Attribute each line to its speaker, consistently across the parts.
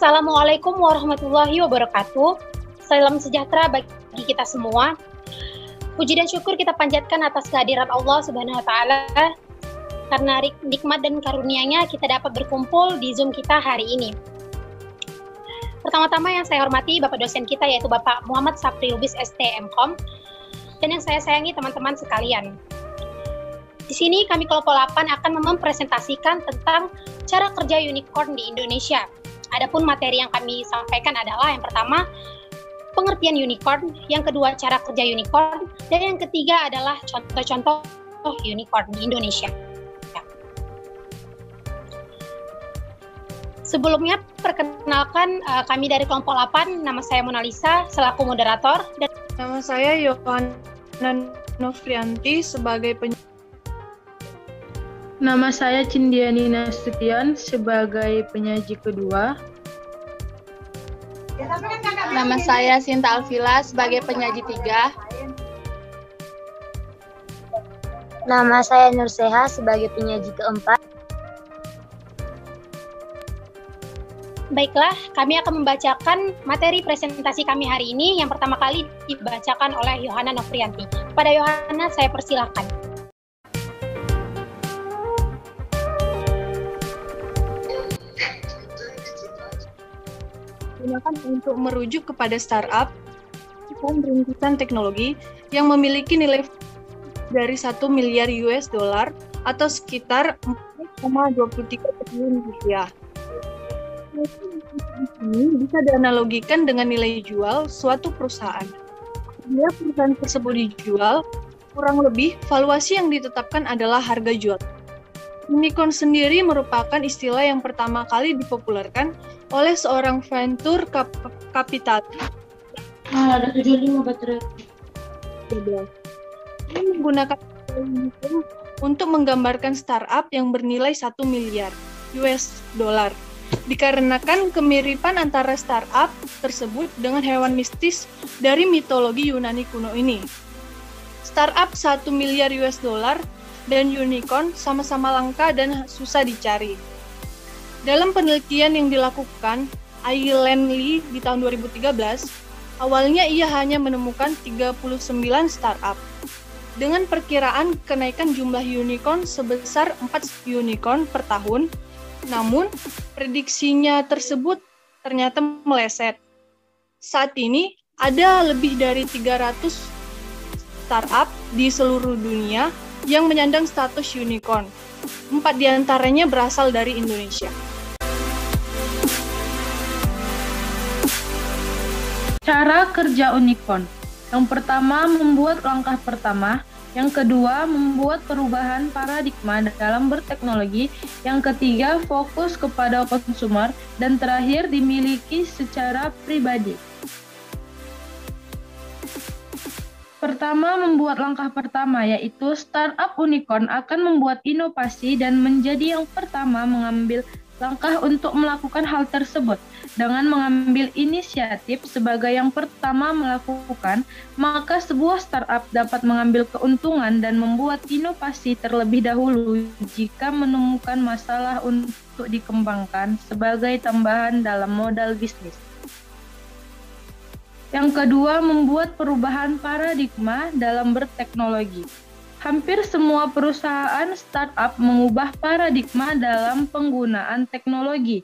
Speaker 1: Assalamualaikum warahmatullahi wabarakatuh. Salam sejahtera bagi kita semua. Puji dan syukur kita panjatkan atas kehadiran Allah Subhanahu wa taala karena nikmat dan karunia-Nya kita dapat berkumpul di Zoom kita hari ini. Pertama-tama yang saya hormati Bapak dosen kita yaitu Bapak Muhammad Sapri Lubis STMkom, dan yang saya sayangi teman-teman sekalian. Di sini kami kelompok 8 akan mempresentasikan tentang cara kerja unicorn di Indonesia. Adapun materi yang kami sampaikan adalah yang pertama, pengertian unicorn, yang kedua cara kerja unicorn, dan yang ketiga adalah contoh-contoh unicorn di Indonesia. Sebelumnya, perkenalkan kami dari kelompok 8, nama saya Monalisa selaku moderator. Dan
Speaker 2: nama saya Yohana Nofrianti sebagai
Speaker 3: Nama saya Cindiani Nasution sebagai penyaji kedua.
Speaker 4: Nama saya Sinta Alfila sebagai penyaji 3.
Speaker 5: Nama saya Nurseha sebagai penyaji keempat.
Speaker 1: Baiklah, kami akan membacakan materi presentasi kami hari ini yang pertama kali dibacakan oleh Yohana Nofrianti. Pada Yohana, saya persilahkan.
Speaker 2: Digunakan untuk merujuk kepada startup dan rintisan teknologi yang memiliki nilai dari 1 miliar US dollar atau sekitar 4,23 triliun rupiah. Ini bisa dianalogikan dengan nilai jual suatu perusahaan. Bila perusahaan tersebut dijual, kurang lebih valuasi yang ditetapkan adalah harga jual. Unicorn sendiri merupakan istilah yang pertama kali dipopulerkan oleh seorang venture kapitalis.
Speaker 3: Ada 75 baterai.
Speaker 2: Ini menggunakan unicorn untuk menggambarkan startup yang bernilai 1 miliar US dollar. Dikarenakan kemiripan antara startup tersebut dengan hewan mistis dari mitologi Yunani kuno ini. Startup 1 miliar US dollar dan unicorn sama-sama langka dan susah dicari. Dalam penelitian yang dilakukan Aileen Lee di tahun 2013, awalnya ia hanya menemukan 39 startup. Dengan perkiraan kenaikan jumlah unicorn sebesar 4 unicorn per tahun, namun prediksinya tersebut ternyata meleset. Saat ini ada lebih dari 300 startup di seluruh dunia yang menyandang status unicorn. 4 diantaranya berasal dari Indonesia.
Speaker 3: Cara kerja unicorn. Yang pertama, membuat langkah pertama. Yang kedua, membuat perubahan paradigma dalam berteknologi. Yang ketiga, fokus kepada konsumer. Dan terakhir, dimiliki secara pribadi. Pertama, membuat langkah pertama, yaitu startup unicorn akan membuat inovasi dan menjadi yang pertama mengambil langkah untuk melakukan hal tersebut. Dengan mengambil inisiatif sebagai yang pertama melakukan, maka sebuah startup dapat mengambil keuntungan dan membuat inovasi terlebih dahulu jika menemukan masalah untuk dikembangkan sebagai tambahan dalam modal bisnis. Yang kedua, membuat perubahan paradigma dalam berteknologi. Hampir semua perusahaan startup mengubah paradigma dalam penggunaan teknologi.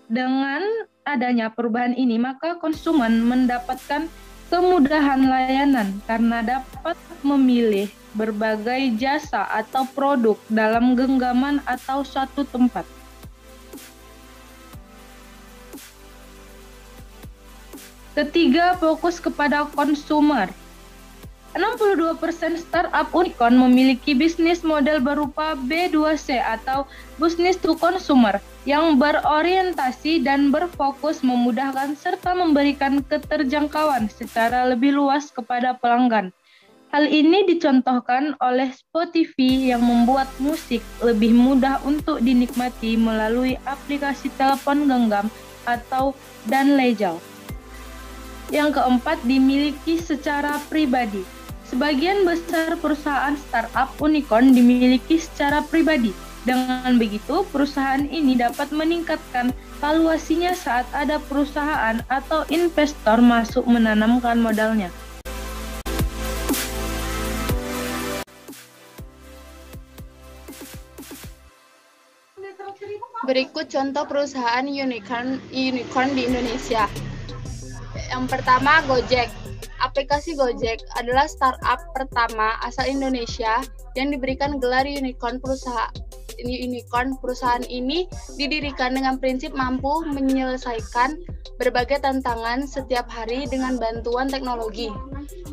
Speaker 3: Dengan adanya perubahan ini, maka konsumen mendapatkan kemudahan layanan karena dapat memilih berbagai jasa atau produk dalam genggaman atau suatu tempat. Ketiga, fokus kepada konsumer. 62% startup unicorn memiliki bisnis model berupa B2C atau business to consumer yang berorientasi dan berfokus memudahkan serta memberikan keterjangkauan secara lebih luas kepada pelanggan. Hal ini dicontohkan oleh Spotify yang membuat musik lebih mudah untuk dinikmati melalui aplikasi telepon genggam atau dan legal. Yang keempat, dimiliki secara pribadi. Sebagian besar perusahaan startup unicorn dimiliki secara pribadi. Dengan begitu, perusahaan ini dapat meningkatkan valuasinya saat ada perusahaan atau investor masuk menanamkan modalnya.
Speaker 4: Berikut contoh perusahaan unicorn di Indonesia. Yang pertama, Gojek. Aplikasi Gojek adalah startup pertama asal Indonesia yang diberikan gelar unicorn. Perusahaan ini didirikan dengan prinsip mampu menyelesaikan berbagai tantangan setiap hari dengan bantuan teknologi.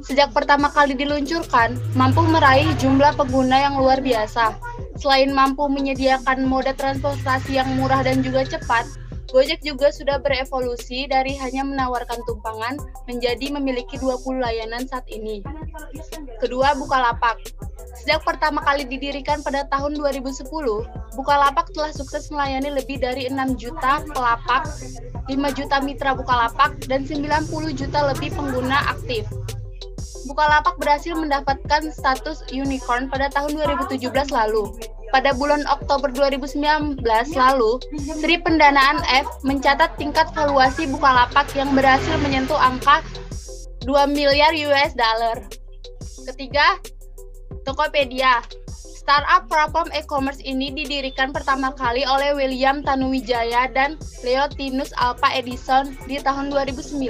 Speaker 4: Sejak pertama kali diluncurkan, mampu meraih jumlah pengguna yang luar biasa. Selain mampu menyediakan moda transportasi yang murah dan juga cepat, Gojek juga sudah berevolusi dari hanya menawarkan tumpangan menjadi memiliki 20 layanan saat ini. Kedua, Bukalapak. Sejak pertama kali didirikan pada tahun 2010, Bukalapak telah sukses melayani lebih dari 6 juta pelapak, 5 juta mitra Bukalapak, dan 90 juta lebih pengguna aktif. Bukalapak berhasil mendapatkan status unicorn pada tahun 2017 lalu. Pada bulan Oktober 2019 lalu, Sri Pendanaan F mencatat tingkat valuasi Bukalapak yang berhasil menyentuh angka 2 miliar US dollar. Ketiga, Tokopedia. Startup platform e-commerce ini didirikan pertama kali oleh William Tanuwijaya dan Leontinus Alva Edison di tahun 2009.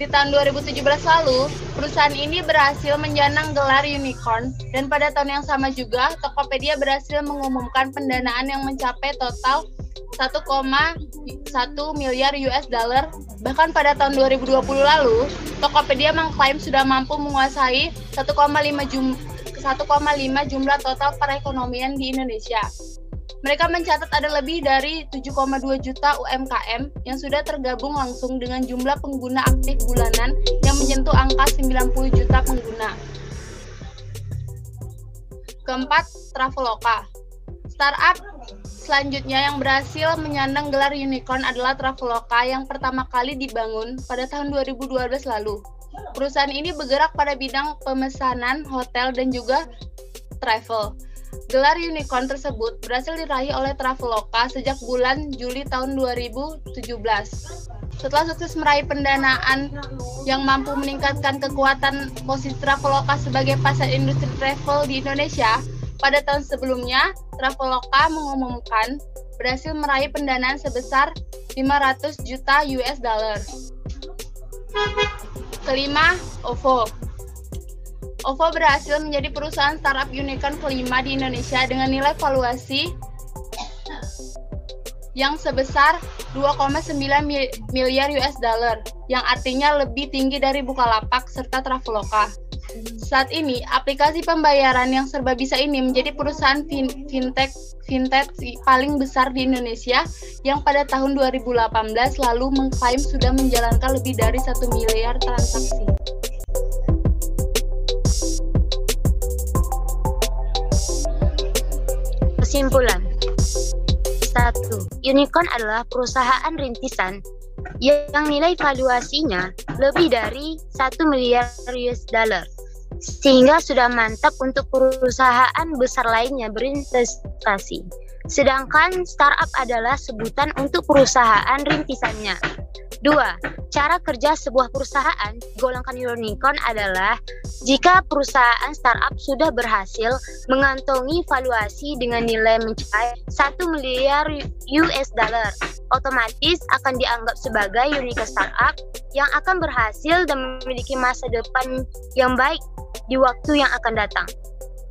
Speaker 4: Di tahun 2017 lalu, perusahaan ini berhasil menjanang gelar unicorn, dan pada tahun yang sama juga, Tokopedia berhasil mengumumkan pendanaan yang mencapai total 1,1 miliar US dollar. Bahkan pada tahun 2020 lalu, Tokopedia mengklaim sudah mampu menguasai 1,5 jumlah total perekonomian di Indonesia. Mereka mencatat ada lebih dari 7,2 juta UMKM yang sudah tergabung langsung dengan jumlah pengguna aktif bulanan yang menyentuh angka 90 juta pengguna. Keempat, Traveloka. Startup selanjutnya yang berhasil menyandang gelar unicorn adalah Traveloka yang pertama kali dibangun pada tahun 2012 lalu. Perusahaan ini bergerak pada bidang pemesanan, hotel, dan juga travel. Gelar unicorn tersebut berhasil diraih oleh Traveloka sejak bulan Juli tahun 2017. Setelah sukses meraih pendanaan yang mampu meningkatkan kekuatan posisi Traveloka sebagai pasar industri travel di Indonesia, pada tahun sebelumnya, Traveloka mengumumkan berhasil meraih pendanaan sebesar 500 juta US dollar. Kelima, OVO. OVO berhasil menjadi perusahaan startup unicorn kelima di Indonesia dengan nilai valuasi yang sebesar 2,9 miliar US dollar, yang artinya lebih tinggi dari Bukalapak serta Traveloka. Saat ini, aplikasi pembayaran yang serba bisa ini menjadi perusahaan fintech paling besar di Indonesia yang pada tahun 2018 lalu mengklaim sudah menjalankan lebih dari 1 miliar transaksi.
Speaker 5: Kesimpulan. 1. Unicorn adalah perusahaan rintisan yang nilai valuasinya lebih dari 1 miliar US dollar, sehingga sudah mantap untuk perusahaan besar lainnya berinvestasi. Sedangkan startup adalah sebutan untuk perusahaan rintisannya. 2. Cara kerja sebuah perusahaan golongan unicorn adalah jika perusahaan startup sudah berhasil mengantongi valuasi dengan nilai mencapai 1 miliar US dollar, otomatis akan dianggap sebagai unicorn startup yang akan berhasil dan memiliki masa depan yang baik di waktu yang akan datang.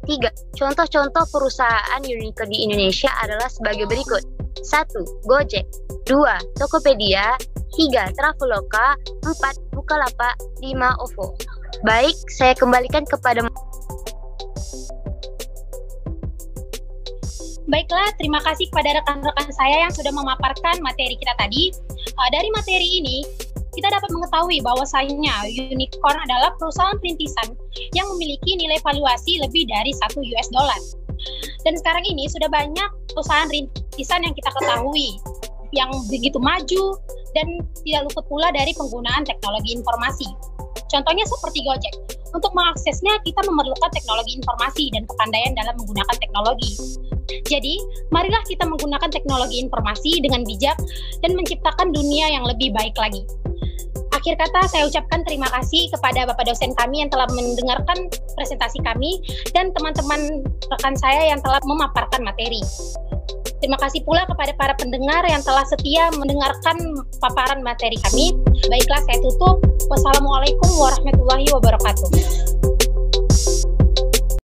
Speaker 5: 3. Contoh-contoh perusahaan unicorn di Indonesia adalah sebagai berikut. 1. Gojek. 2. Tokopedia. 3. Traveloka. 4. Bukalapak. 5. OVO. Baik, saya kembalikan kepada...
Speaker 1: Baiklah, terima kasih kepada rekan-rekan saya yang sudah memaparkan materi kita tadi. Dari materi ini, kita dapat mengetahui bahwasanya unicorn adalah perusahaan perintisan yang memiliki nilai valuasi lebih dari 1 US dollar. Dan sekarang ini sudah banyak perusahaan rintisan yang kita ketahui yang begitu maju dan tidak luput pula dari penggunaan teknologi informasi. Contohnya seperti Gojek. Untuk mengaksesnya, kita memerlukan teknologi informasi dan kepandaian dalam menggunakan teknologi. Jadi, marilah kita menggunakan teknologi informasi dengan bijak dan menciptakan dunia yang lebih baik lagi. Akhir kata, saya ucapkan terima kasih kepada Bapak dosen kami yang telah mendengarkan presentasi kami dan teman-teman rekan saya yang telah memaparkan materi. Terima kasih pula kepada para pendengar yang telah setia mendengarkan paparan materi kami. Baiklah, saya tutup. Wassalamualaikum warahmatullahi wabarakatuh.